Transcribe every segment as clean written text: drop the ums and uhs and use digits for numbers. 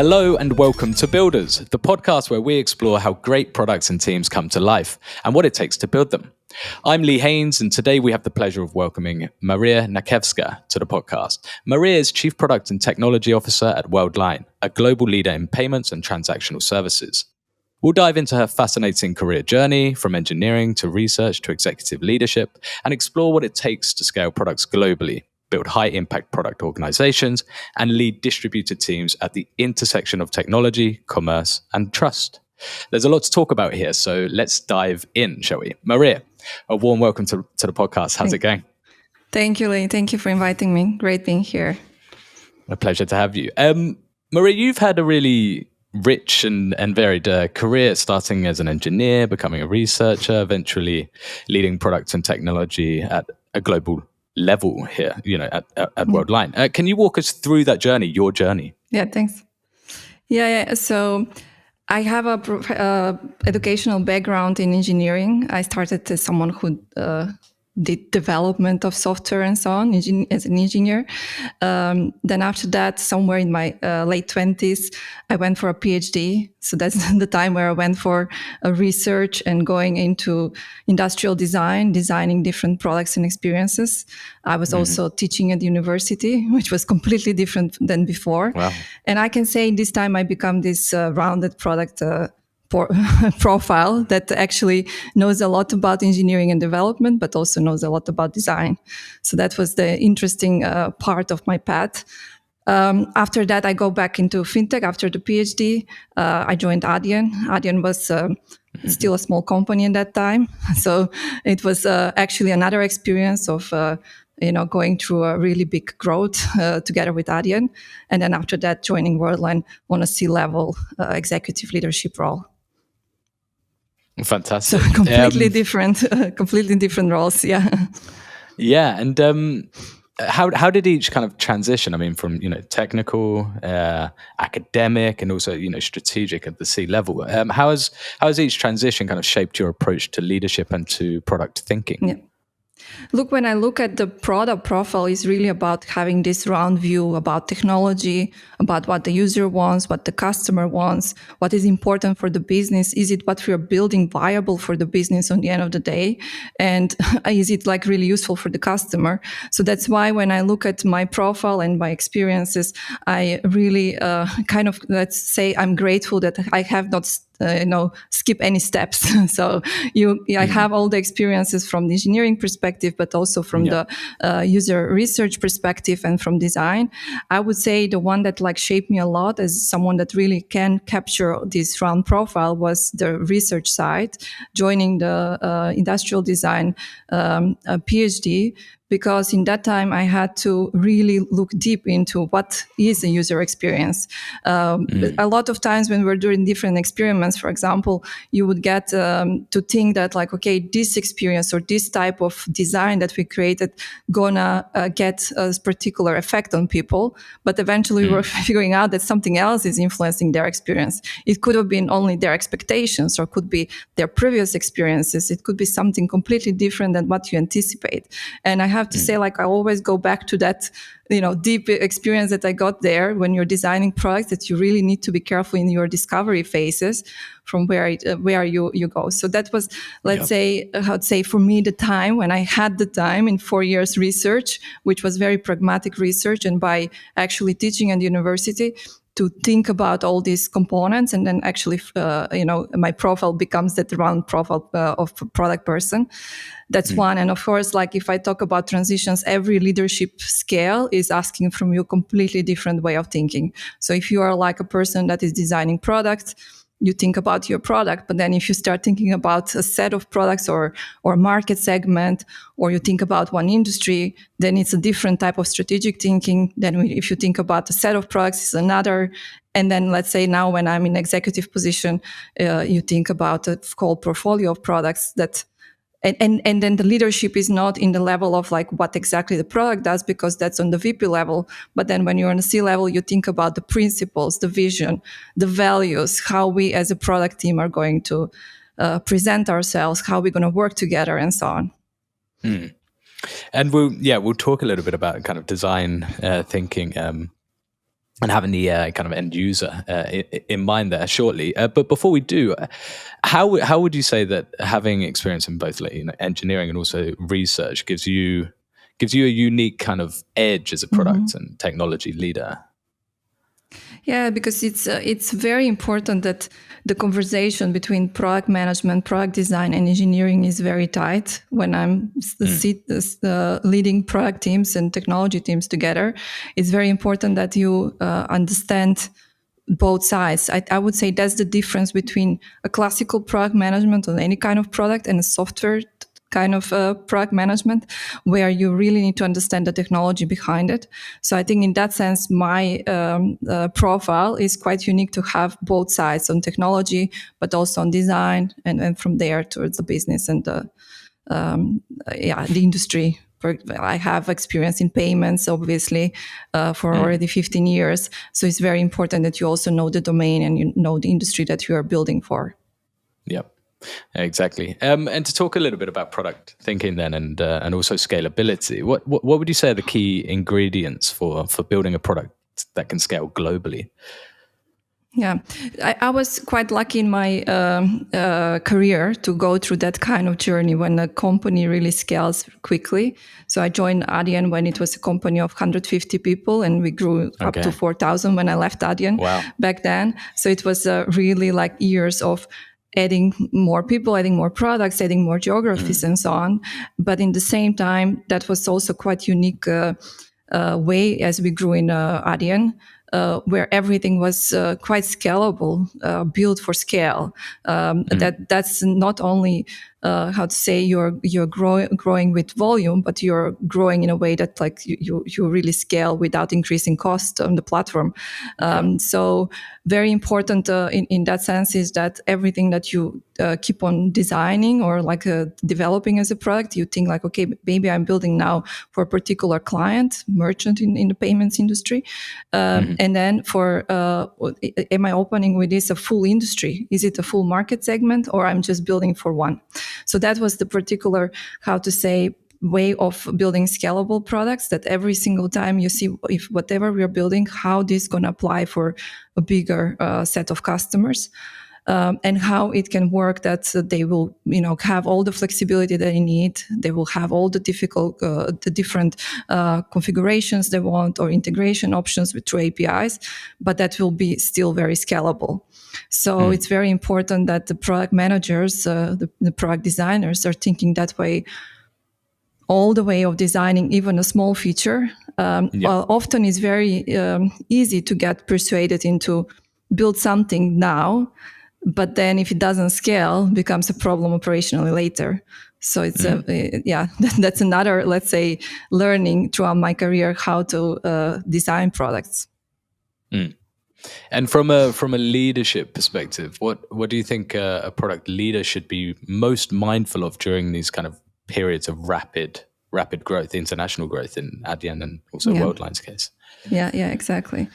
Hello and welcome to Builders, the podcast where we explore how great products and teams come to life and what it takes to build them. I'm Lee Haynes, and today we have the pleasure of welcoming Marija Nakevska to the podcast. Marija is Chief Product and Technology Officer at Worldline, a global leader in payments and transactional services. We'll dive into her fascinating career journey, from engineering to research to executive leadership, and explore what it takes to scale products globally, build high-impact product organizations, and lead distributed teams at the intersection of technology, commerce, and trust. There's a lot to talk about here, so let's dive in, shall we? Marija, a warm welcome to the podcast. How's it going? Thank you, Lee. Thank you for inviting me. Great being here. A pleasure to have you. Marija, you've had a really rich and varied career, starting as an engineer, becoming a researcher, eventually leading product and technology at a global level here, at Worldline. Can you walk us through that journey, your journey? Yeah, thanks. Yeah. So I have a educational background in engineering. I started as someone who did development of software and so on as an engineer. Then after that, somewhere in my late 20s, I went for a PhD. So that's the time where I went for a research and going into industrial design, designing different products and experiences. I was also teaching at the university, which was completely different than before. Wow. And I can say this time I become this rounded product profile that actually knows a lot about engineering and development, but also knows a lot about design. So that was the interesting part of my path. After that, I go back into fintech. After the PhD, I joined Adyen. Adyen was still a small company at that time. So it was actually another experience of going through a really big growth together with Adyen. And then after that, joining Worldline on a C-level executive leadership role. Fantastic. So completely different roles. Yeah. Yeah. And how did each kind of transition? I mean, from, technical, academic, and also, strategic at the C level. How has each transition kind of shaped your approach to leadership and to product thinking? Yeah. Look, when I look at the product profile, it's really about having this round view about technology, about what the user wants, what the customer wants, what is important for the business. Is it what we're building viable for the business on the end of the day? And is it like really useful for the customer? So that's why when I look at my profile and my experiences, I really let's say I'm grateful that I have not skip any steps. So I have all the experiences from the engineering perspective, but also from the user research perspective and from design. I would say the one that shaped me a lot as someone that really can capture this round profile was the research side, joining the industrial design PhD. Because in that time, I had to really look deep into what is a user experience. A lot of times when we're doing different experiments, for example, you would get to think that this experience or this type of design that we created gonna get a particular effect on people. But eventually we're figuring out that something else is influencing their experience. It could have been only their expectations or could be their previous experiences. It could be something completely different than what you anticipate. And I have to say, I always go back to that, deep experience that I got there when you're designing products, that you really need to be careful in your discovery phases from where you go. So that was, let's say for me, the time when I had the time in 4 years research, which was very pragmatic research, and by actually teaching at the university, to think about all these components, and then actually, my profile becomes that round profile of a product person. That's one. And of course, if I talk about transitions, every leadership scale is asking from you a completely different way of thinking. So if you are a person that is designing products, you think about your product, but then if you start thinking about a set of products or market segment, or you think about one industry, then it's a different type of strategic thinking. Then if you think about a set of products, it's another. And then let's say now when I'm in executive position, you think about a whole portfolio of products that. And then the leadership is not in the level of what exactly the product does, because that's on the VP level. But then when you're on the C level, you think about the principles, the vision, the values, how we as a product team are going to present ourselves, how we're going to work together, and so on. And we'll talk a little bit about kind of design thinking and having the kind of end user in mind there shortly. But before we do, how would you say that having experience in both engineering and also research gives you a unique kind of edge as a product and technology leader? Yeah, because it's very important that the conversation between product management, product design, and engineering is very tight. When I'm leading product teams and technology teams together, it's very important that you understand both sides. I would say that's the difference between a classical product management on any kind of product and a software kind of product management, where you really need to understand the technology behind it. So I think in that sense, my profile is quite unique to have both sides on technology, but also on design, and from there towards the business and the industry. I have experience in payments, obviously, for already 15 years. So it's very important that you also know the domain and you know the industry that you are building for. Yep. Exactly. And to talk a little bit about product thinking then, and also scalability, what would you say are the key ingredients for building a product that can scale globally? Yeah, I was quite lucky in my career to go through that kind of journey when a company really scales quickly. So I joined Adyen when it was a company of 150 people, and we grew up to 4,000 when I left Adyen back then. So it was really like years of adding more people, adding more products, adding more geographies, and so on. But in the same time, that was also quite unique way as we grew in Adyen. Where everything was quite scalable, built for scale. That's not only how to say you're growing with volume, but you're growing in a way that like you really scale without increasing cost on the platform. So very important in that sense is that everything that you keep on designing or like developing as a product, you think like, okay, maybe I'm building now for a particular client, merchant in the payments industry. And then for, am I opening with this a full industry? Is it a full market segment, or I'm just building for one? So that was the particular, how to say, way of building scalable products, that every single time you see if whatever we're building, how this is going to apply for a bigger set of customers. And how it can work, that they will, have all the flexibility that they need. They will have all the different configurations they want, or integration options through APIs, but that will be still very scalable. So it's very important that the product managers, the product designers are thinking that way all the way of designing even a small feature. Often it's very easy to get persuaded into build something now, but then if it doesn't scale, becomes a problem operationally later. So it's that's another, let's say, learning throughout my career how to design products. And from a leadership perspective, what do you think a product leader should be most mindful of during these kind of periods of rapid growth, international growth in Adyen and also Worldline's case? Yeah, exactly.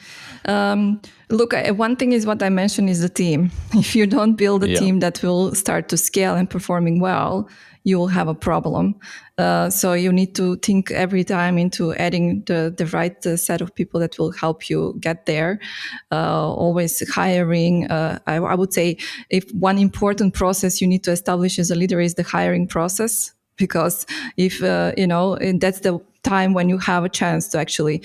Look, one thing is what I mentioned is the team. If you don't build a team that will start to scale and performing well, you will have a problem. So you need to think every time into adding the right set of people that will help you get there. Always hiring. I would say if one important process you need to establish as a leader is the hiring process. Because if, that's the time when you have a chance to actually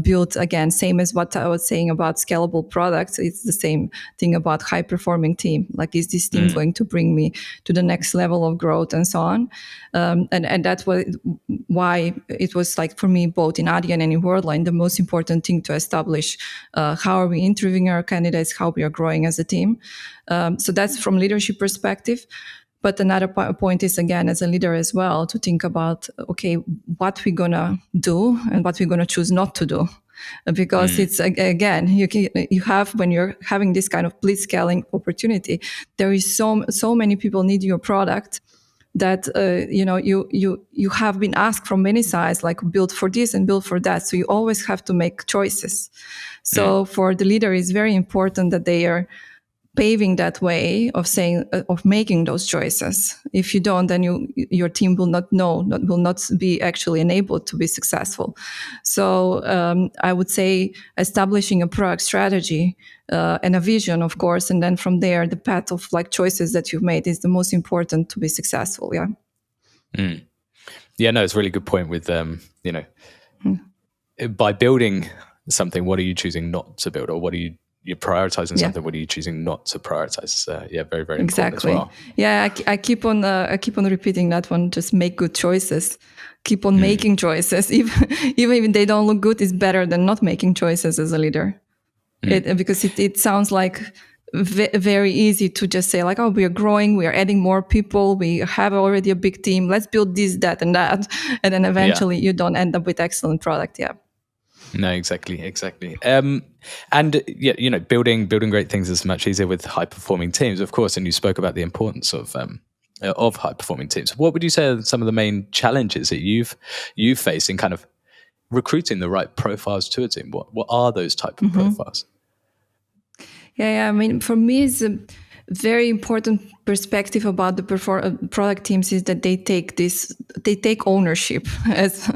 build, again, same as what I was saying about scalable products. It's the same thing about high performing team. Like, is this team going to bring me to the next level of growth and so on? And that's why it was like for me, both in Adyen and in Worldline, the most important thing to establish how are we interviewing our candidates, how we are growing as a team. So that's from leadership perspective. But another point is, again, as a leader as well, to think about, okay, what we're going to do and what we're going to choose not to do. Because it's, again, you have, when you're having this kind of blitzscaling opportunity, there is so many people need your product that, you have been asked from many sides, like build for this and build for that. So you always have to make choices. So for the leader, it's very important that they are paving that way of saying of making those choices. If you don't, then your team will not know, will not be actually enabled to be successful. So I would say establishing a product strategy and a vision, of course, and then from there the path of like choices that you've made is the most important to be successful. Yeah. Yeah, no, it's a really good point with by building something, what are you choosing not to build, or what are you're prioritizing something, what are you choosing not to prioritize? Yeah, very, very important as well. Yeah, I keep on repeating that one. Just make good choices. Keep on making choices, even if they don't look good. It's better than not making choices as a leader, because it sounds like very easy to just say like, oh, we are growing, we are adding more people, we have already a big team. Let's build this, that, and that, and then eventually you don't end up with excellent product. Yeah. No, exactly. And yeah, building great things is much easier with high performing teams, of course. And you spoke about the importance of high performing teams. What would you say are some of the main challenges that you've faced in kind of recruiting the right profiles to a team? What are those type of profiles? Yeah. I mean, for me, it's a very important perspective about the product teams is that they take ownership as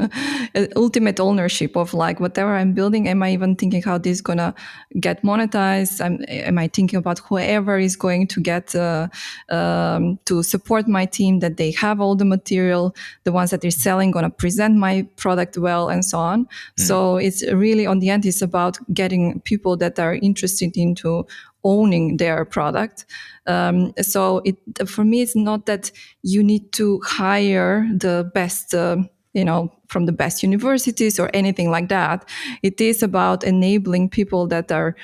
ultimate ownership of like whatever I'm building. Am I even thinking how this is gonna get monetized? Am I thinking about whoever is going to get to support my team, that they have all the material, the ones that they're selling gonna present my product well, and so on. So it's really, on the end, it's about getting people that are interested into owning their product. So for me, it's not that you need to hire the best, from the best universities or anything like that. It is about enabling people that are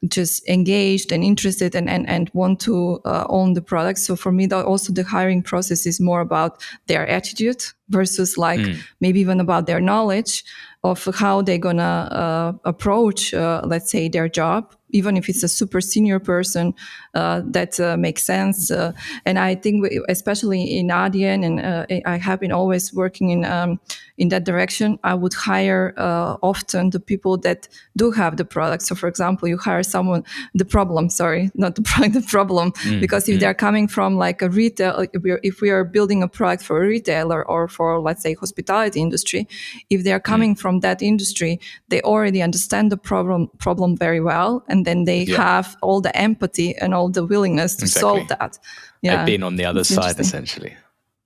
just engaged and interested and want to own the product. So for me, also the hiring process is more about their attitude versus like maybe even about their knowledge of how they're gonna approach, let's say, their job. Even if it's a super senior person, that makes sense. And I think, especially in Adyen, and I have been always working in that direction, I would hire often the people that do have the product. So, for example, you hire someone, the problem, sorry, not the product, the problem, because if they're coming from like a retail, if we are building a product for a retailer or for, let's say, hospitality industry, if they're coming from that industry, they already understand the problem very well, and then they have all the empathy and all the willingness to solve that. Yeah, I've been on the other side essentially.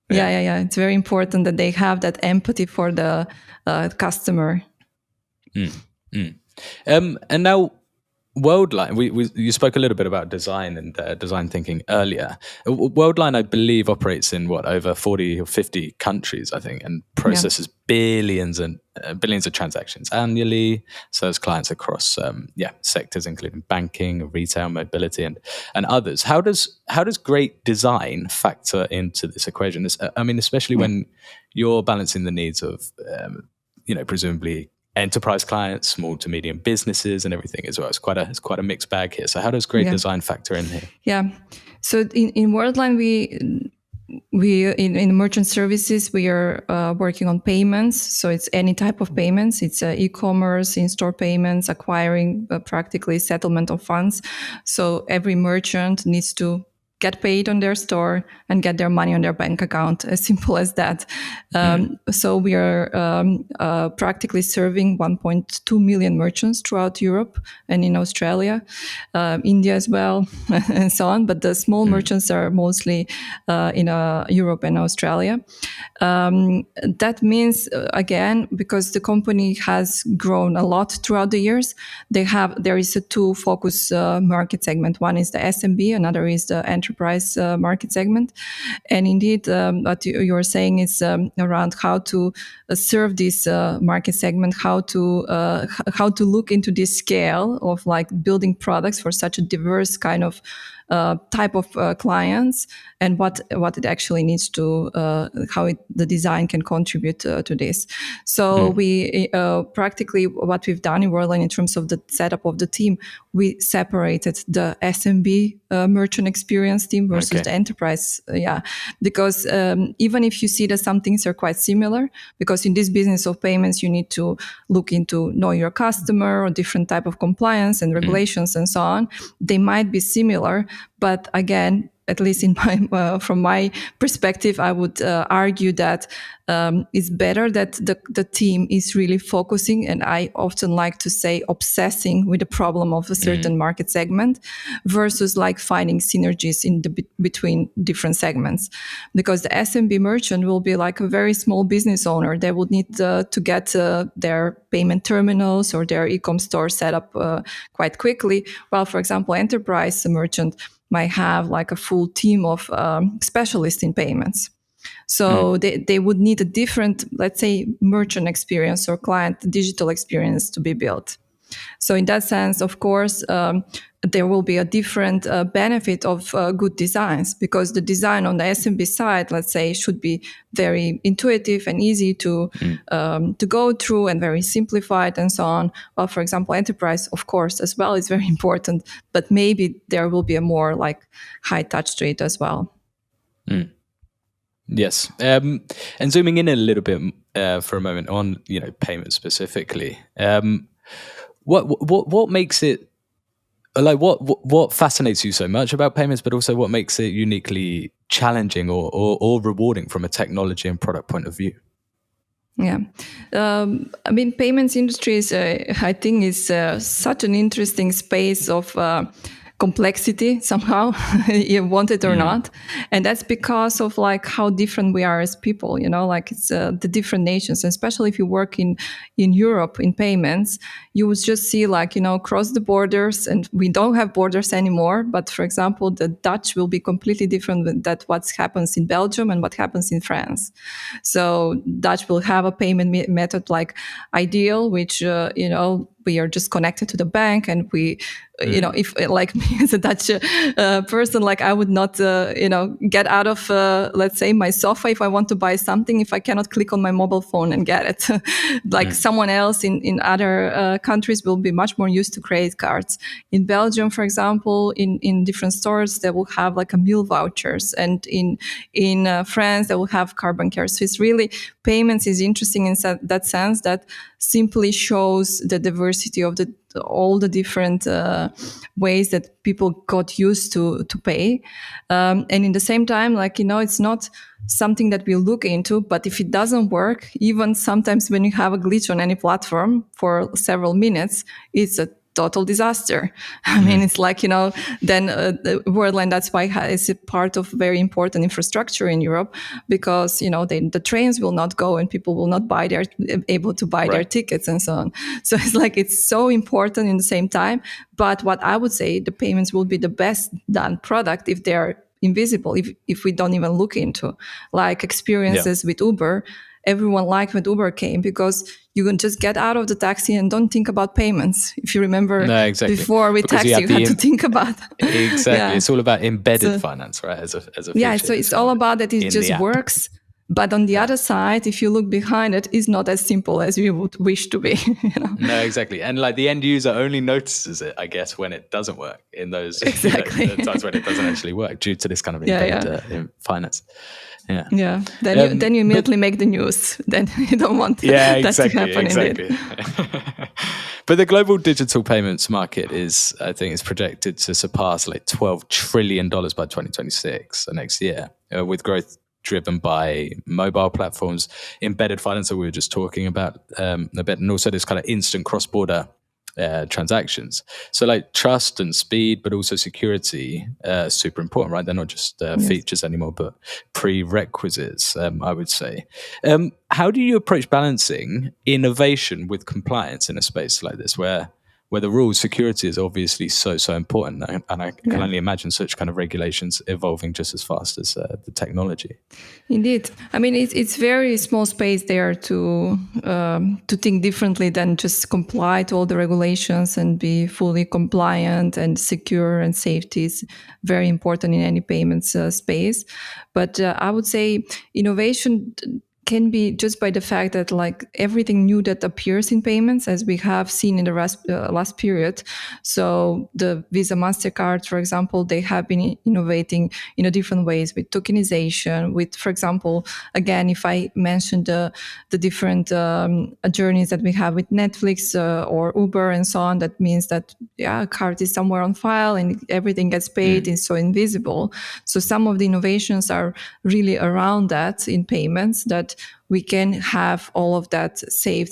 Yeah. It's very important that they have that empathy for the customer. And now, Worldline, you spoke a little bit about design and design thinking earlier. Worldline, I believe, operates in over 40 or 50 countries, I think, and processes billions of transactions annually. Serves clients across sectors including banking, retail, mobility, and others. How does great design factor into this equation? I mean, especially when you're balancing the needs of presumably enterprise clients, small to medium businesses, and everything as well. It's quite a mixed bag here. So how does great design factor in here? Yeah. So in Worldline, we in merchant services, we are working on payments. So it's any type of payments. It's e-commerce, in-store payments, acquiring, practically settlement of funds. So every merchant needs to get paid on their store and get their money on their bank account, as simple as that. So we are practically serving 1.2 million merchants throughout Europe and in Australia, India as well, and so on. But the small merchants are mostly in Europe and Australia. That means, again, because the company has grown a lot throughout the years, there is a two focus market segment. One is the SMB, another is the enterprise market segment. And indeed, what you were saying is around how to serve this market segment, how to look into this scale of like building products for such a diverse kind of type of clients and what it actually needs to, the design can contribute to this. So we practically what we've done in Worldline in terms of the setup of the team, we separated the SMB merchant experience team versus the enterprise. Because even if you see that some things are quite similar, because in this business of payments, you need to look into know your customer or different type of compliance and regulations and so on. They might be similar, but again, at least in my from my perspective, I would argue that it's better that the team is really focusing, and I often like to say obsessing with the problem of a certain market segment versus like finding synergies in the between different segments. Because the SMB merchant will be like a very small business owner. They would need to get their payment terminals or their e-com store set up quite quickly. While, for example, enterprise merchant might have like a full team of specialists in payments. So they would need a different, let's say, merchant experience or client digital experience to be built. So in that sense, of course, there will be a different benefit of good designs, because the design on the SMB side, let's say, should be very intuitive and easy to go through and very simplified and so on. Well, for example, enterprise, of course, as well is very important, but maybe there will be a more like high touch to it as well. Yes, and zooming in a little bit for a moment on payments specifically, what makes it like what fascinates you so much about payments, but also what makes it uniquely challenging or rewarding from a technology and product point of view? Yeah, I mean, payments industry is, I think, is such an interesting space of complexity somehow, you want it or not, and that's because of like how different we are as people. Like it's the different nations, and especially if you work in Europe in payments, you would just see like cross the borders, and we don't have borders anymore. But for example, the Dutch will be completely different than that what happens in Belgium and what happens in France. So Dutch will have a payment method like Ideal, which we are just connected to the bank, and we, if like me as a Dutch person, like I would not, get out of, let's say, my sofa if I want to buy something, if I cannot click on my mobile phone and get it. Like someone else in other countries will be much more used to credit cards. In Belgium, for example, in different stores, they will have like a meal vouchers, and in France, they will have carbon care. So it's really, payments is interesting in that sense, that simply shows the diversity of all the different ways that people got used to pay. And in the same time, like, it's not something that we look into, but if it doesn't work, even sometimes when you have a glitch on any platform for several minutes, it's a total disaster. I mean, it's like, then the Worldline, that's why it's a part of very important infrastructure in Europe, because, the trains will not go and people will not able to buy their tickets and so on. So it's like, it's so important in the same time. But what I would say, the payments will be the best done product if they're invisible, if we don't even look into, like experiences with Uber. Everyone liked when Uber came because you can just get out of the taxi and don't think about payments. If you remember, before with taxi, you had to think about. Exactly. It's all about embedded finance, right? As a feature. Yeah, so it's all about that it just works. But on the other side, if you look behind it, it's not as simple as you would wish to be. No, exactly. And like the end user only notices it, I guess, when it doesn't work in those the times when it doesn't actually work due to this kind of embedded finance. Yeah. Then you immediately make the news. Then you don't want that to happen. Exactly. But the global digital payments market is projected to surpass like $12 trillion by 2026, so next year, with growth driven by mobile platforms, embedded finance that we were just talking about a bit, and also this kind of instant cross-border transactions. So like trust and speed, but also security, super important, right? They're not just features anymore, but prerequisites, I would say. How do you approach balancing innovation with compliance in a space like this, where where the rule security is obviously so important, and I can only imagine such kind of regulations evolving just as fast as the technology. Indeed, I mean it's very small space there to think differently than just comply to all the regulations and be fully compliant and secure, and safety is very important in any payments space. But I would say innovation can be just by the fact that like everything new that appears in payments, as we have seen in the last period. So the Visa, MasterCard, for example, they have been innovating in a different ways with tokenization, with, for example, again, if I mentioned the different journeys that we have with Netflix or Uber and so on, that means that, a card is somewhere on file and everything gets paid and so invisible. So some of the innovations are really around that in payments, that we can have all of that saved,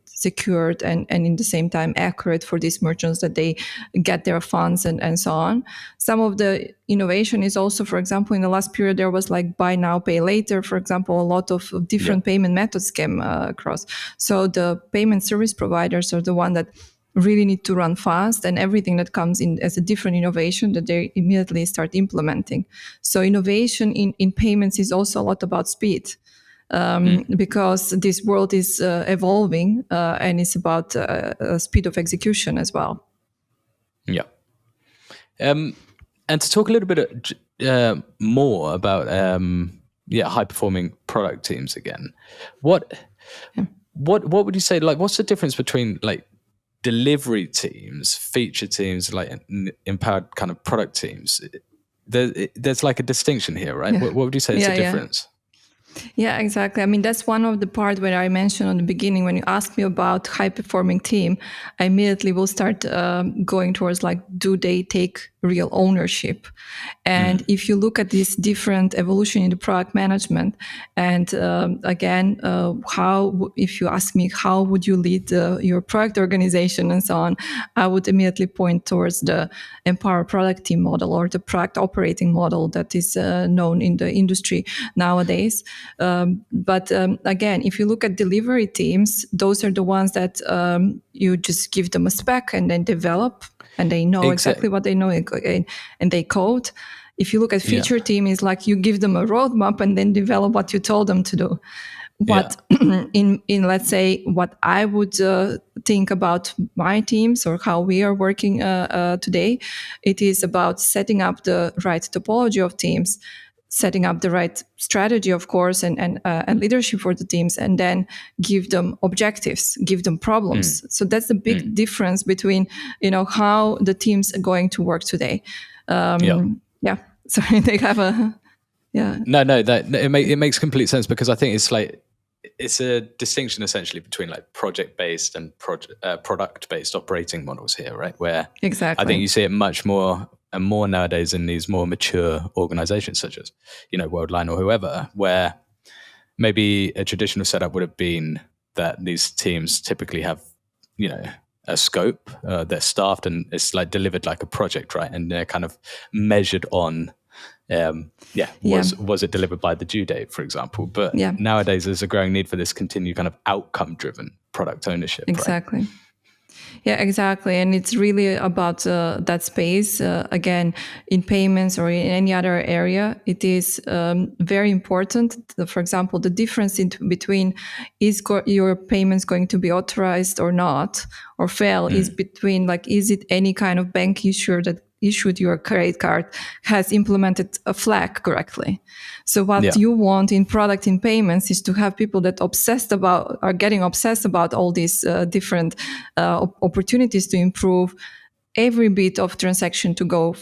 secured, and in the same time accurate for these merchants, that they get their funds and so on. Some of the innovation is also, for example, in the last period, there was like buy now, pay later, for example, a lot of different payment methods came across. So the payment service providers are the one that really need to run fast, and everything that comes in as a different innovation that they immediately start implementing. So innovation in payments is also a lot about speed. Because this world is evolving and it's about speed of execution as well. Yeah. And to talk a little bit more about high performing product teams again, what would you say, like, what's the difference between like delivery teams, feature teams, like empowered kind of product teams? There's like a distinction here, right? What would you say is the difference? Yeah, exactly. I mean, that's one of the part where I mentioned on the beginning, when you asked me about high performing team, I immediately will start going towards like, do they take real ownership? And if you look at this different evolution in the product management, and again, if you ask me, how would you lead your product organization and so on, I would immediately point towards the empower product team model, or the product operating model that is known in the industry nowadays. But again, if you look at delivery teams, those are the ones that you just give them a spec and then develop, and they know exactly what they know, and they code. If you look at feature team, is like you give them a roadmap and then develop what you told them to do. What in let's say what I would think about my teams, or how we are working today, it is about setting up the right topology of teams, setting up the right strategy, of course, and leadership for the teams, and then give them objectives, give them problems. So that's the big difference between how the teams are going to work today. Sorry, they have a No, it makes complete sense, because I think it's a distinction essentially between like project-based and product-based operating models here, right? Where exactly, I think you see it much more and more nowadays in these more mature organizations, such as Worldline or whoever, where maybe a traditional setup would have been that these teams typically have a scope, they're staffed, and it's like delivered like a project, right? And they're kind of measured on was it delivered by the due date, for example? But nowadays there's a growing need for this continued kind of outcome driven product ownership. Exactly. Right? Yeah, exactly. And it's really about that space. Again, in payments or in any other area, it is very important. For example, the difference between is your payments going to be authorized or not, or fail, is between like, is it any kind of bank issuer that issued your credit card has implemented a flag correctly. So what you want in product in payments is to have people that are getting obsessed about all these different opportunities to improve every bit of transaction to go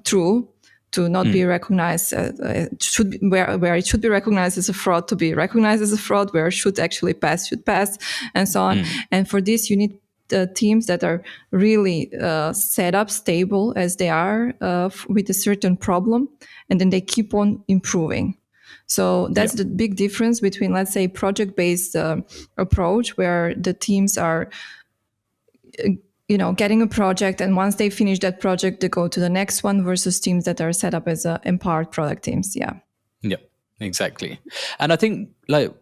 through, to not be recognized where it should be recognized as a fraud, to be recognized as a fraud, where it should actually pass, and so on. And for this, you need the teams that are really set up stable as they are with a certain problem, and then they keep on improving. So that's the big difference between, let's say, project-based approach, where the teams are getting a project, and once they finish that project, they go to the next one, versus teams that are set up as empowered product teams. Yeah, exactly. And I think like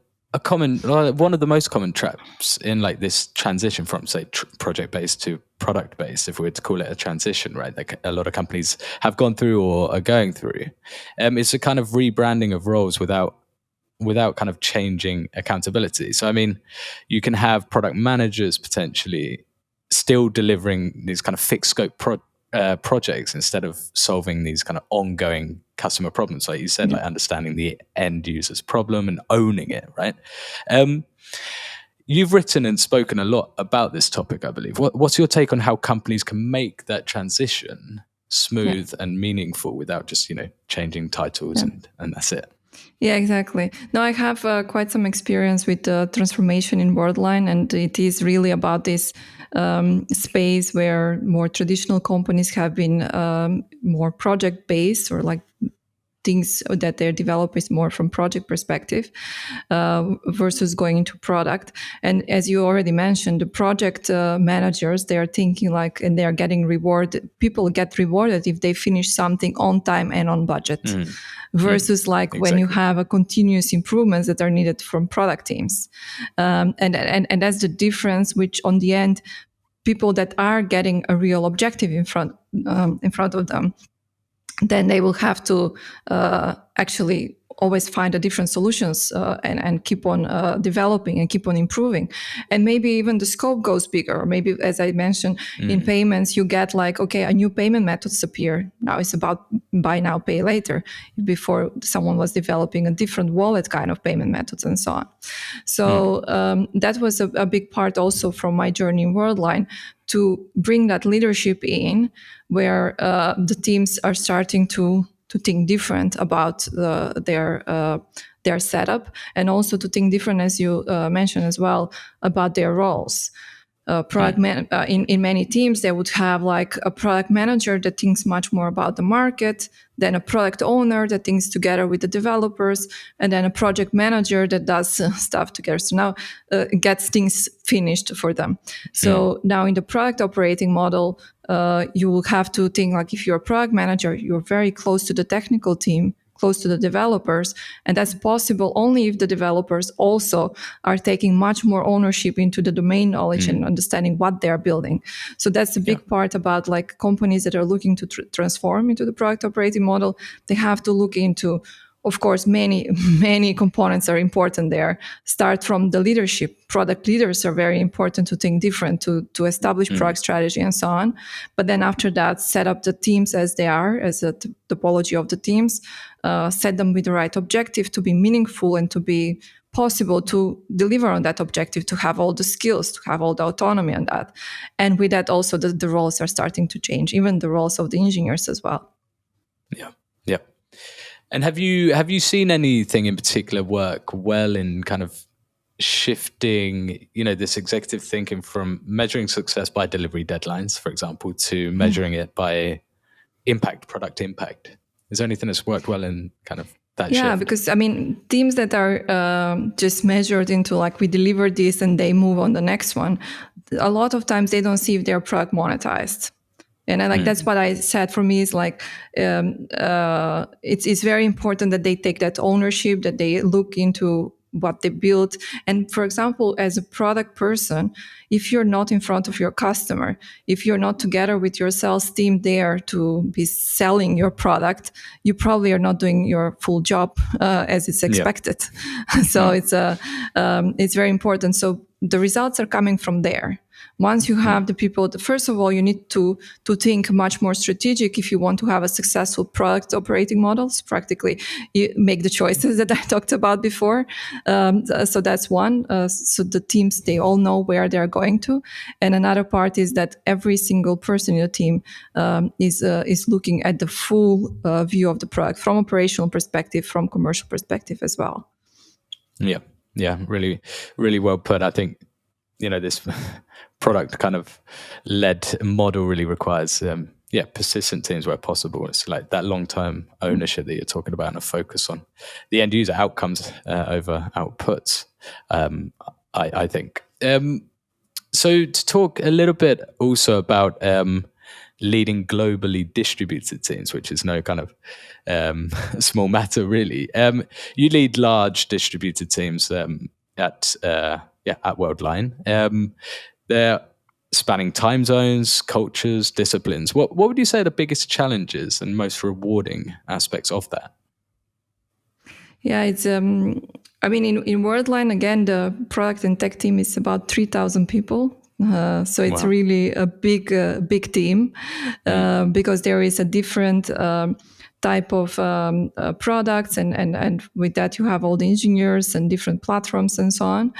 one of the most common traps in like this transition from say project based to product based, if we were to call it a transition, right? Like a lot of companies have gone through or are going through, it's a kind of rebranding of roles without kind of changing accountability. So I mean, you can have product managers potentially still delivering these kind of fixed scope projects instead of solving these kind of ongoing customer problems, like you said, like understanding the end user's problem and owning it, right? You've written and spoken a lot about this topic, I believe. What's your take on how companies can make that transition smooth and meaningful without just, changing titles and that's it? Yeah, exactly. No, I have quite some experience with transformation in Worldline, and it is really about this space where more traditional companies have been more project based, or like things that they develop is more from project perspective versus going into product. And as you already mentioned, the project managers, they are thinking like, and they are getting rewarded. People get rewarded if they finish something on time and on budget. Versus like when you have a continuous improvements that are needed from product teams. And that's the difference, which on the end, people that are getting a real objective in front of them, then they will have to actually always find a different solutions and keep on developing and keep on improving. And maybe even the scope goes bigger. Or maybe, as I mentioned, in payments, you get like, okay, a new payment methods appear. Now it's about buy now, pay later. Before, someone was developing a different wallet kind of payment methods and so on. So that was a big part also from my journey in Worldline, to bring that leadership in, where the teams are starting to think different about their setup, and also to think different, as you mentioned as well, about their roles. In many teams, they would have like a product manager that thinks much more about the market, then a product owner that thinks together with the developers, and then a project manager that does stuff together. So now gets things finished for them. So now in the product operating model, you will have to think like, if you're a product manager, you're very close to the technical team, close to the developers, and that's possible only if the developers also are taking much more ownership into the domain knowledge and understanding what they're building. So that's the big part about like companies that are looking to transform into the product operating model. They have to look into, of course, many components are important there. Start from the leadership. Product leaders are very important to think different, to establish product strategy and so on. But then after that, set up the teams as they are, as a topology of the teams, set them with the right objective to be meaningful and to be possible to deliver on that objective, to have all the skills, to have all the autonomy on that. And with that also, the roles are starting to change, even the roles of the engineers as well. Yeah. And have you seen anything in particular work well in kind of shifting, this executive thinking from measuring success by delivery deadlines, for example, to measuring it by product impact? Is there anything that's worked well in kind of that shift? Yeah, because I mean, teams that are just measured into like, we deliver this and they move on the next one, a lot of times they don't see if their product monetized. And that's what I said. For me, is like it's very important that they take that ownership, that they look into what they built. And for example, as a product person, if you're not in front of your customer, if you're not together with your sales team there to be selling your product, you probably are not doing your full job as it's expected. So it's very important. So the results are coming from there. Once you have the people, first of all, you need to think much more strategic if you want to have a successful product operating models. Practically, you make the choices that I talked about before. So that's one. So the teams, they all know where they're going to. And another part is that every single person in the team is looking at the full view of the product, from operational perspective, from commercial perspective as well. Yeah, really, really well put. I think this product kind of led model really requires persistent teams where possible. It's like that long-term ownership that you're talking about, and a focus on the end user outcomes over outputs, I think. So to talk a little bit also about leading globally distributed teams, which is no kind of small matter really. You lead large distributed teams at Worldline. They're spanning time zones, cultures, disciplines. What would you say are the biggest challenges and most rewarding aspects of that? Yeah, it's I mean, in Worldline, again, the product and tech team is about 3,000 people. So it's Wow. really a big team because there is a different type of products, and with that you have all the engineers and different platforms and so on.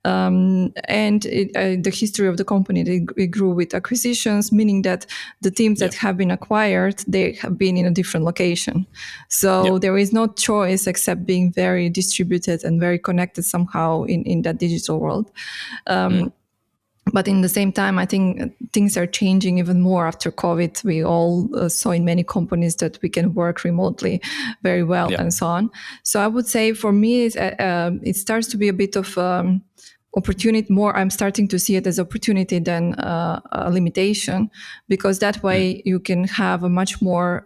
And the history of the company, it grew with acquisitions, meaning that the teams that have been acquired, they have been in a different location. So there is no choice except being very distributed and very connected somehow in that digital world. But in the same time, I think things are changing even more after COVID. We all saw in many companies that we can work remotely very well and so on. So I would say for me, it starts to be a bit of opportunity more. I'm starting to see it as opportunity than a limitation, because that way you can have a much more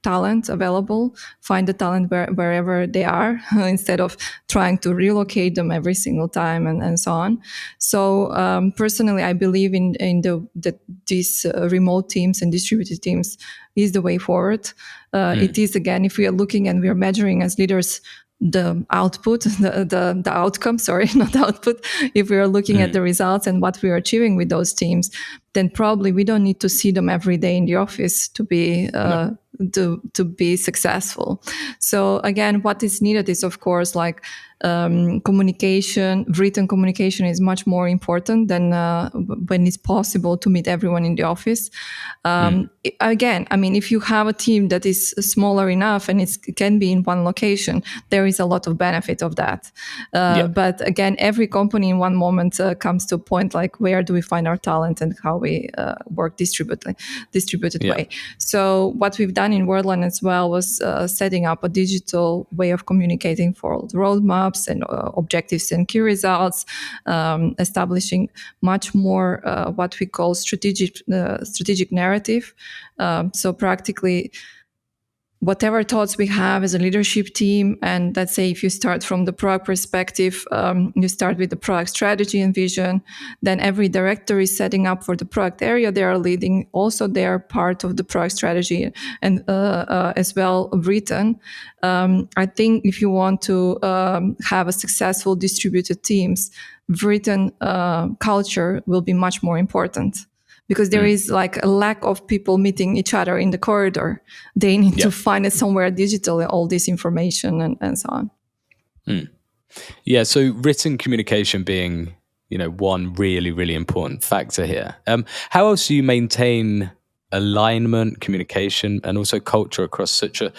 talent available, find the talent wherever they are instead of trying to relocate them every single time and so on. So personally, I believe in that these remote teams and distributed teams is the way forward. It is, again, if we are looking and we are measuring as leaders the output, the outcome, sorry, not output. If we are looking at the results and what we are achieving with those teams, then probably we don't need to see them every day in the office to be to be successful. So again, what is needed is, of course, like communication. Written communication is much more important than when it's possible to meet everyone in the office. Again, I mean, if you have a team that is smaller enough and it can be in one location, there is a lot of benefit of that. But again, every company in one moment comes to a point like, where do we find our talent and how we work distributed way. So what we've done in Worldline as well was setting up a digital way of communicating for all the roadmaps and objectives and key results, establishing much more what we call strategic narrative. So practically, whatever thoughts we have as a leadership team, and let's say if you start from the product perspective, you start with the product strategy and vision, then every director is setting up for the product area they are leading. Also, they are part of the product strategy and as well written. I think if you want to have a successful distributed teams, written culture will be much more important. Because there is like a lack of people meeting each other in the corridor. They need to find it somewhere digitally, all this information and so on. Yeah, so written communication being, one really, really important factor here. How else do you maintain alignment, communication, and also culture across such a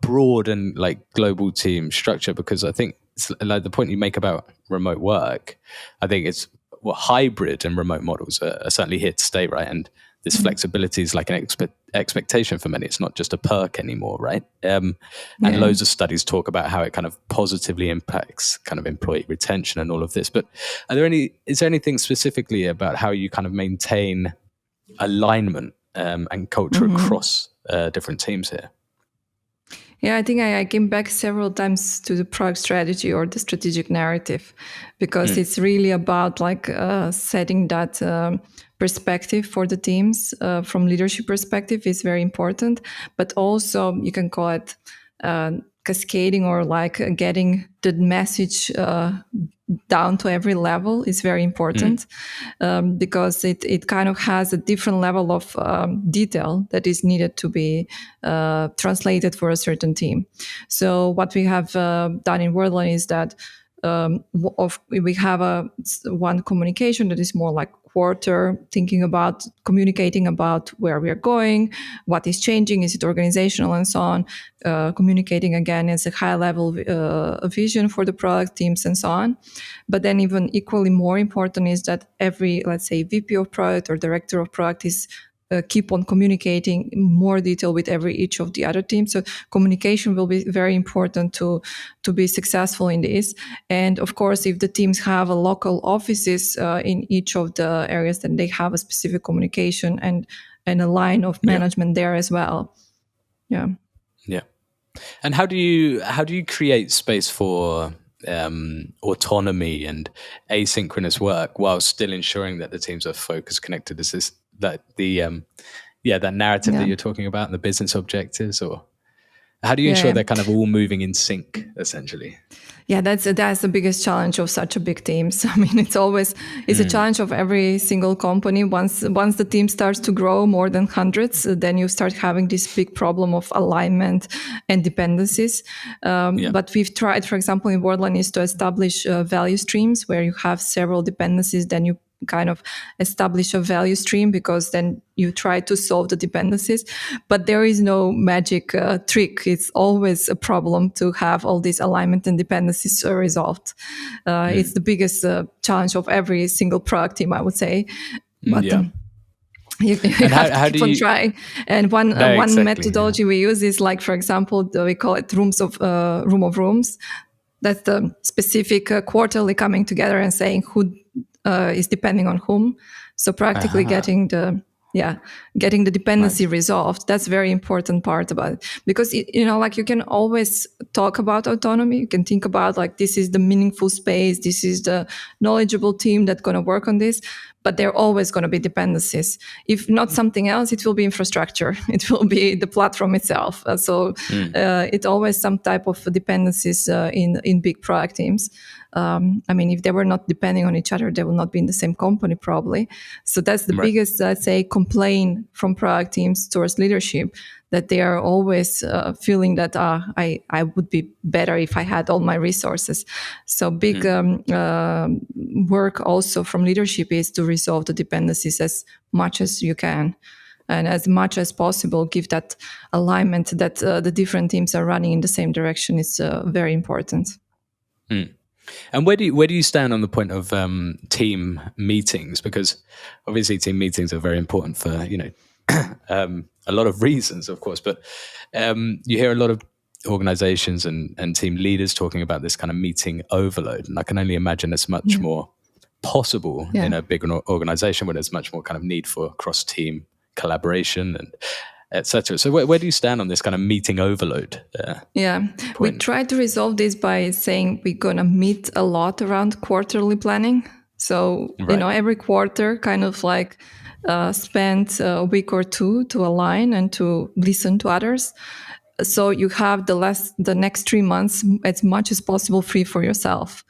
broad and like global team structure? Because I think it's like the point you make about remote work, I think it's hybrid and remote models are certainly here to stay, right? And this flexibility is like an expectation for many. It's not just a perk anymore, right? And loads of studies talk about how it kind of positively impacts kind of employee retention and all of this. But is there anything specifically about how you kind of maintain alignment and culture across different teams here? Yeah, I think I came back several times to the product strategy or the strategic narrative, because it's really about like setting that perspective for the teams from leadership perspective is very important. But also you can call it cascading, or like getting the message down to every level is very important, because it kind of has a different level of detail that is needed to be translated for a certain team. So what we have done in Worldline is that we have one communication that is more like quarter, thinking about communicating about where we are going, what is changing, is it organizational and so on, communicating again as a high level vision for the product teams and so on. But then even equally more important is that every, let's say, VP of product or director of product is keep on communicating in more detail with each of the other teams. So communication will be very important to be successful in this. And of course, if the teams have a local offices in each of the areas, then they have a specific communication and a line of management there as well. Yeah. And how do you create space for autonomy and asynchronous work while still ensuring that the teams are focused, connected? Is this that that narrative that you're talking about and the business objectives, or how do you ensure they're kind of all moving in sync, essentially? Yeah, that's the biggest challenge of such a big teams. I mean, it's a challenge of every single company. Once the team starts to grow more than hundreds, then you start having this big problem of alignment and dependencies. But we've tried, for example, in Worldline, is to establish value streams where you have several dependencies. Then you kind of establish a value stream, because then you try to solve the dependencies. But there is no magic trick. It's always a problem to have all these alignment and dependencies resolved. It's the biggest challenge of every single product team, I would say. But you have to keep on trying. And one methodology we use is, like, for example, we call it room of rooms. That's the specific quarterly coming together and saying who is depending on whom. So practically getting the dependency resolved. That's very important part about it, because like, you can always talk about autonomy. You can think about, like, this is the meaningful space, this is the knowledgeable team that's going to work on this, but there are always going to be dependencies. If not something else, it will be infrastructure. It will be the platform itself. It's always some type of dependencies in big product teams. I mean, if they were not depending on each other, they will not be in the same company, probably. So that's the biggest, let's say, complaint from product teams towards leadership, that they are always feeling that I would be better if I had all my resources. So big work also from leadership is to resolve the dependencies as much as you can. And as much as possible, give that alignment that the different teams are running in the same direction is very important. And where do you stand on the point of team meetings? Because obviously team meetings are very important for a lot of reasons, of course. But you hear a lot of organizations and team leaders talking about this kind of meeting overload, and I can only imagine it's much more possible in a big organization where there's much more kind of need for cross-team collaboration and etc. So where do you stand on this kind of meeting overload? We try to resolve this by saying we're going to meet a lot around quarterly planning. So, every quarter kind of like spend a week or two to align and to listen to others. So you have the next 3 months as much as possible free for yourself.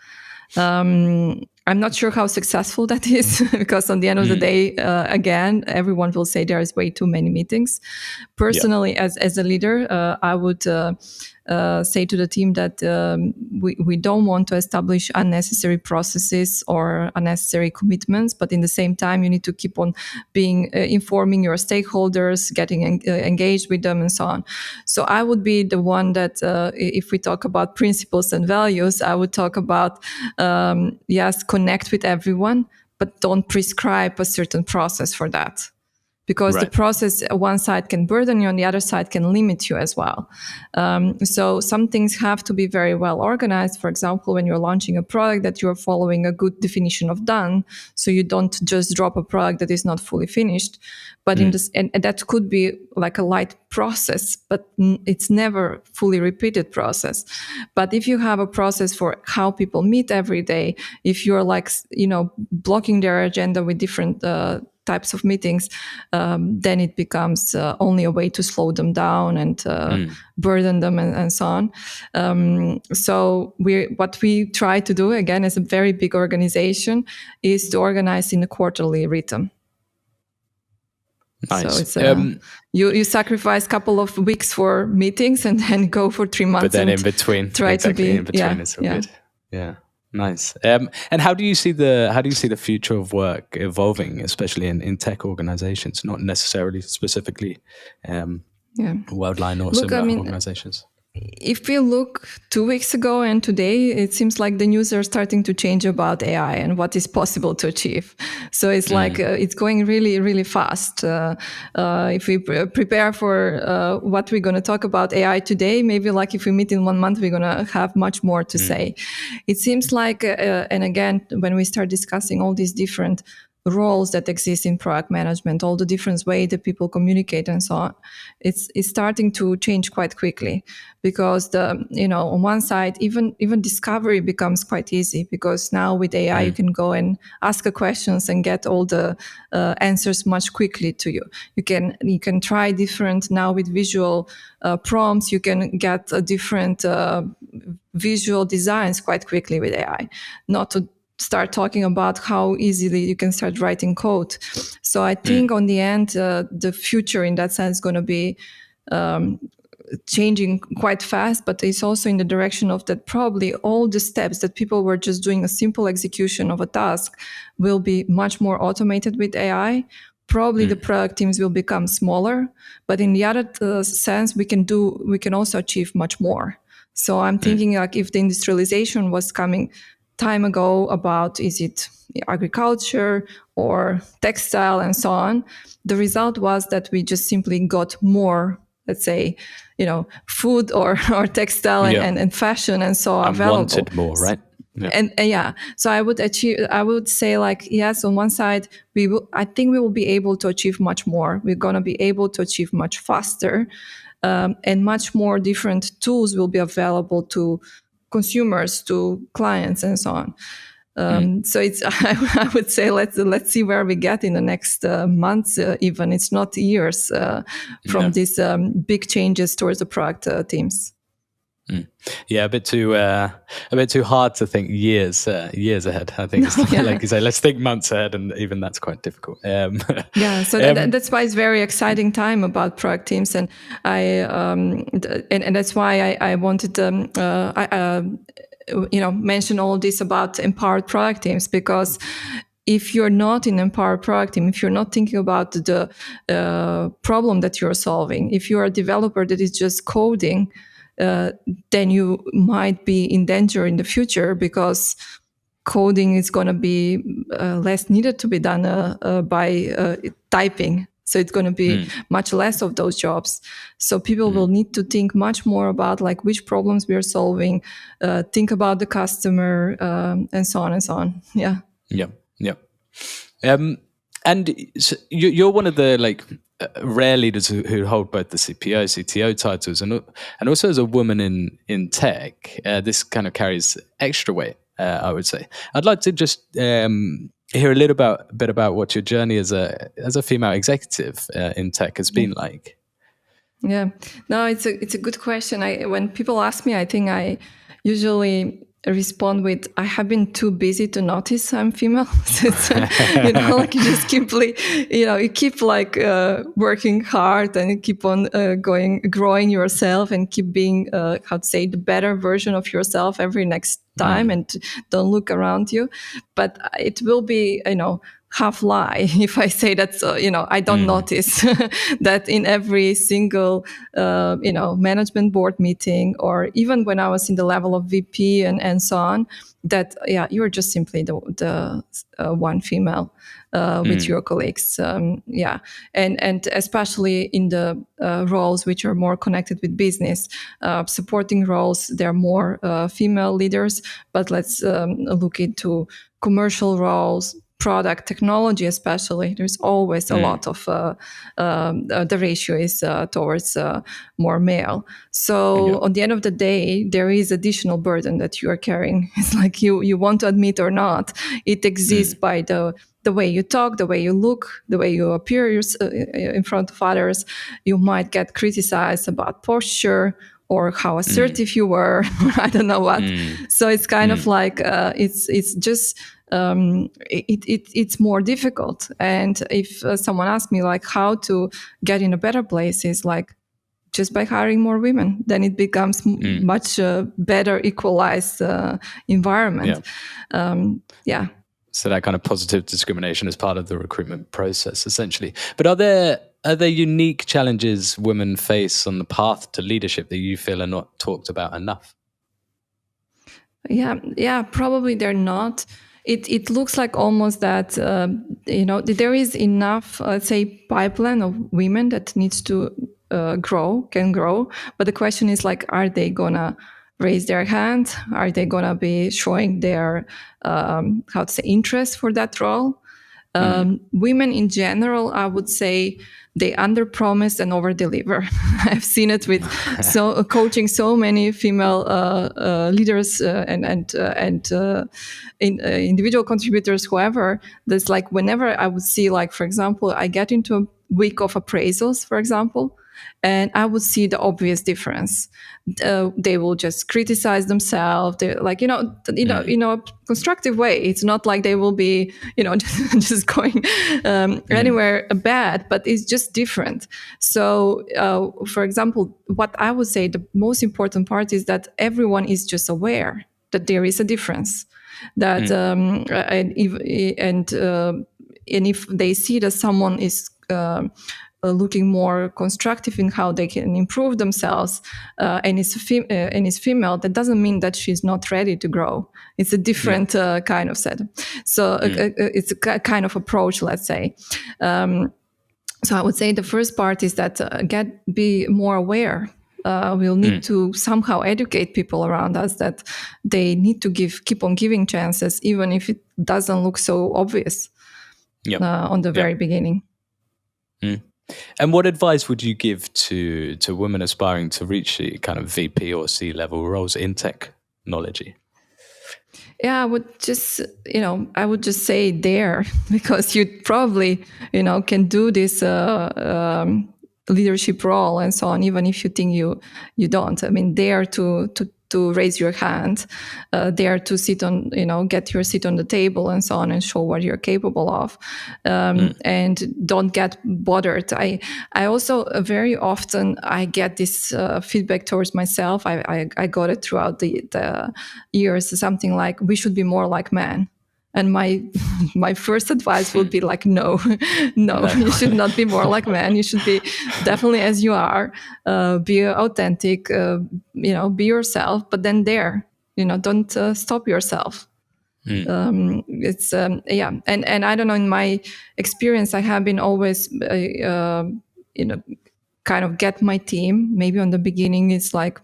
I'm not sure how successful that is, because on the end of the day, again, everyone will say there is way too many meetings. Personally, as a leader, I would say to the team that we don't want to establish unnecessary processes or unnecessary commitments, but in the same time, you need to keep on being informing your stakeholders, getting engaged with them, and so on. So I would be the one that, if we talk about principles and values, I would talk about, connect with everyone, but don't prescribe a certain process for that. Because the process, one side can burden you, on the other side can limit you as well. So some things have to be very well organized. For example, when you're launching a product, that you're following a good definition of done, so you don't just drop a product that is not fully finished. But in this, and that could be like a light process, but it's never fully repeated process. But if you have a process for how people meet every day, if you're like, blocking their agenda with different types of meetings, then it becomes only a way to slow them down and burden them and so on. So what we try to do, again, as a very big organization, is to organize in a quarterly rhythm. Nice. So it's you sacrifice a couple of weeks for meetings and then go for 3 months. But then in between, it's all good. Yeah. Nice. And how do you see the future of work evolving, especially in tech organizations, not necessarily specifically Worldline or similar organizations? If we look 2 weeks ago and today, it seems like the news are starting to change about AI and what is possible to achieve. So it's like it's going really, really fast. If we prepare for what we're going to talk about AI today, maybe like if we meet in 1 month, we're going to have much more to say. It seems like, and again, when we start discussing all these different roles that exist in product management, all the different ways that people communicate and so on, it's starting to change quite quickly, because on one side, even discovery becomes quite easy, because now with AI you can go and ask a questions and get all the answers much quickly to you. You can try different, now with visual prompts, you can get a different visual designs quite quickly with AI. Not to start talking about how easily you can start writing code. So I think on the end, the future in that sense is going to be changing quite fast, but it's also in the direction of that probably all the steps that people were just doing a simple execution of a task will be much more automated with AI. Probably the product teams will become smaller, but in the other sense, we can also achieve much more. So I'm thinking like if the industrialization was coming time ago about, is it agriculture or textile and so on, the result was that we just simply got more, let's say, food or textile and fashion and so and available. Wanted more, right? Yeah. And yeah, so I would say like, yes, on one side, I think we will be able to achieve much more. We're going to be able to achieve much faster, and much more different tools will be available to consumers, to clients, and so on. So it's I would say let's see where we get in the next months. Even it's not years from these big changes towards the product teams. Yeah, a bit too hard to think years ahead. I think like you say, let's think months ahead, and even that's quite difficult. Yeah, so that's why it's very exciting time about product teams, and and that's why I wanted mention all this about empowered product teams, because if you're not in empowered product team, if you're not thinking about the problem that you're solving, if you're a developer that is just coding, then you might be in danger in the future, because coding is going to be less needed to be done by typing. So it's going to be much less of those jobs. So people will need to think much more about like which problems we are solving, think about the customer, and so on and so on. Yeah. Yeah. And so you're one of the rare leaders who hold both the CPO, CTO titles, and also as a woman in tech, this kind of carries extra weight, I would say. I'd like to just hear a little bit about what your journey as a female executive in tech has been like. Yeah, no, it's a good question. When people ask me, I think I usually respond with, I have been too busy to notice I'm female. So it's, like you just keep working hard, and you keep on growing yourself, and keep being the better version of yourself every next time, and don't look around you. But it will be half lie if I say that I don't notice that in every single management board meeting, or even when I was in the level of VP and so on, that you're just simply the one female with your colleagues. And especially in the roles which are more connected with business, supporting roles, there are more female leaders. But let's look into commercial roles, product technology, especially. There's always a lot of the ratio is towards more male. So on the end of the day, there is additional burden that you are carrying. It's like you want to admit or not, it exists by the way you talk, the way you look, the way you appear in front of others. You might get criticized about posture or how assertive you were. I don't know what. So it's kind of like it's just it's more difficult. And if someone asks me like how to get in a better place, is like just by hiring more women, then it becomes much better equalized environment. Yeah. So that kind of positive discrimination is part of the recruitment process, essentially. But are there unique challenges women face on the path to leadership that you feel are not talked about enough? Yeah, probably they're not. It looks like almost that there is enough, let's say, pipeline of women that needs to can grow. But the question is like, are they gonna raise their hand? Are they gonna be showing their interest for that role? Women in general, I would say, they underpromise and overdeliver. I've seen it with coaching so many female leaders and individual contributors, whoever. That's like whenever I would see, like for example, I get into a week of appraisals, for example, and I would see the obvious difference. They will just criticize themselves. They're like, in a constructive way. It's not like they will be, just going anywhere bad, but it's just different. So, for example, what I would say the most important part is that everyone is just aware that there is a difference. That and if they see that someone is looking more constructive in how they can improve themselves, and is female, that doesn't mean that she's not ready to grow. It's a different kind of setup. So it's a kind of approach, let's say. So I would say the first part is that be more aware. We'll need to somehow educate people around us that they need to keep on giving chances, even if it doesn't look so obvious on the very beginning. And what advice would you give to women aspiring to reach the kind of VP or C-level roles in technology? Yeah, I would just say dare, because you probably, can do this leadership role and so on, even if you think you don't. I mean, dare to raise your hand, dare to sit on, get your seat on the table and so on, and show what you're capable of, and don't get bothered. I also very often I get this feedback towards myself. I got it throughout the years, something like, we should be more like men. And my first advice would be like, no, you should not be more like men. You should be definitely as you are, be authentic, be yourself, but then don't stop yourself. It's and I don't know, in my experience, I have been always, kind of get my team. Maybe on the beginning, it's like,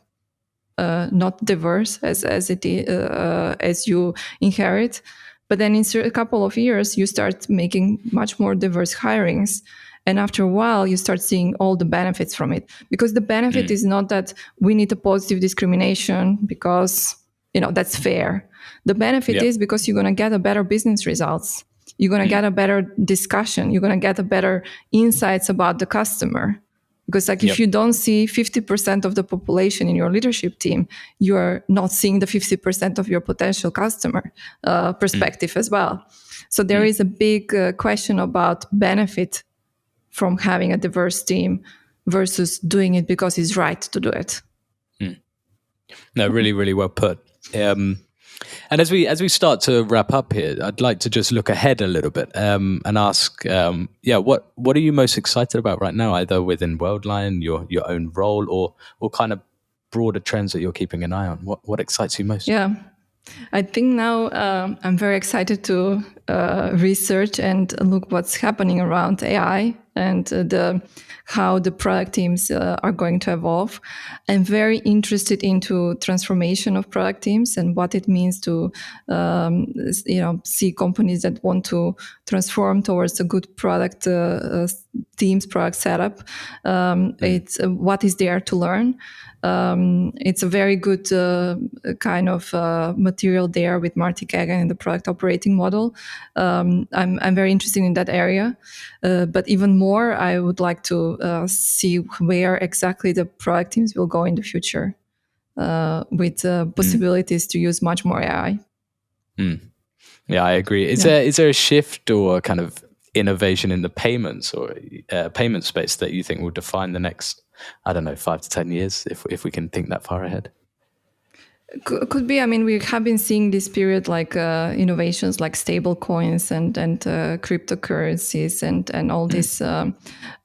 not diverse as it is, as you inherit. But then in a couple of years, you start making much more diverse hirings. And after a while, you start seeing all the benefits from it. Because the benefit is not that we need a positive discrimination because, that's fair. The benefit is because you're going to get a better business results. You're going to get a better discussion. You're going to get a better insights about the customer. Because if you don't see 50% of the population in your leadership team, you're not seeing the 50% of your potential customer perspective as well. So there is a big question about benefit from having a diverse team versus doing it because it's right to do it. No, really, really well put. And as we start to wrap up here, I'd like to just look ahead a little bit and ask, what are you most excited about right now, either within Worldline, your own role, or kind of broader trends that you're keeping an eye on? What excites you most? Yeah, I think now I'm very excited to research and look what's happening around AI and how the product teams are going to evolve. I'm very interested into transformation of product teams and what it means to see companies that want to transform towards a good product teams, product setup. It's what is there to learn. It's a very good kind of material there with Marty Kagan in the product operating model. I'm very interested in that area, but even more, I would like to see where exactly the product teams will go in the future, with possibilities to use much more AI. Yeah, I agree. Is there a shift or kind of innovation in the payments or payment space that you think will define the next, 5 to 10 years, if we can think that far ahead? Could be. I mean, we have been seeing this period like innovations like stable coins and cryptocurrencies and all these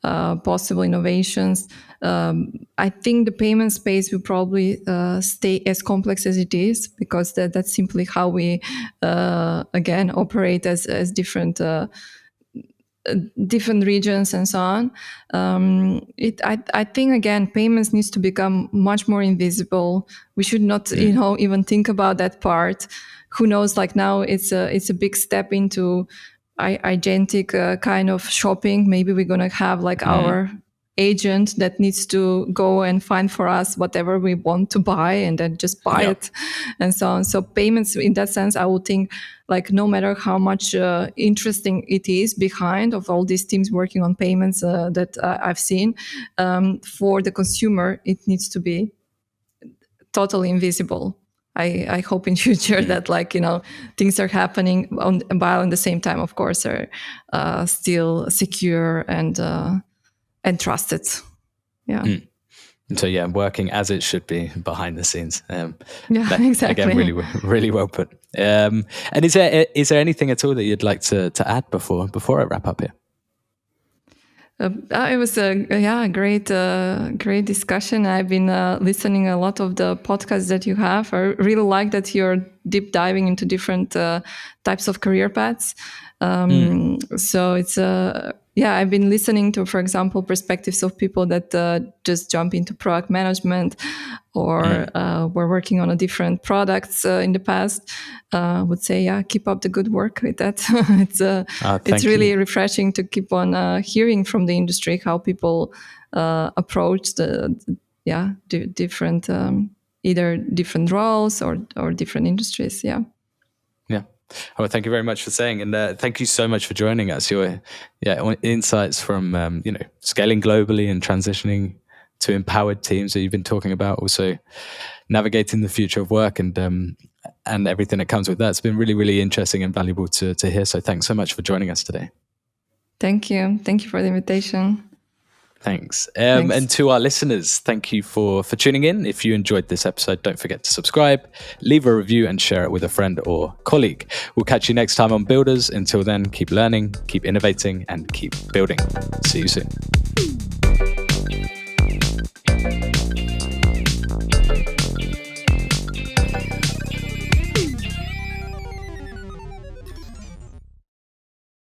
possible innovations. I think the payment space will probably stay as complex as it is, because that's simply how we again operate as different regions and so on. I think again, payments needs to become much more invisible. We should not, even think about that part. Who knows? Like now, it's a big step into agentic kind of shopping. Maybe we're going to have like our agent that needs to go and find for us whatever we want to buy and then just buy it and so on. So payments in that sense, I would think like no matter how much interesting it is behind of all these teams working on payments that I've seen, for the consumer, it needs to be totally invisible. I hope in future that like, things are happening while at the same time, of course, are still secure and trusted. Yeah. So working as it should be behind the scenes. Exactly. Again, really well put. And is there anything at all that you'd like to add before I wrap up here? It was a great discussion. I've been listening a lot of the podcasts that you have. I really like that you're deep diving into different types of career paths. So it's I've been listening to, for example, perspectives of people that just jump into product management or were working on a different products in the past. Would say, keep up the good work with that. It's really refreshing to keep on hearing from the industry how people approach the different either different roles or different industries. Yeah. Well, thank you very much for saying, and thank you so much for joining us. Your insights from scaling globally and transitioning to empowered teams that you've been talking about, also navigating the future of work and everything that comes with that. It's been really, really interesting and valuable to hear. So thanks so much for joining us today. Thank you for the invitation. Thanks. And to our listeners, thank you for tuning in. If you enjoyed this episode, don't forget to subscribe, leave a review, and share it with a friend or colleague. We'll catch you next time on Builders. Until then, keep learning, keep innovating, and keep building. See you soon.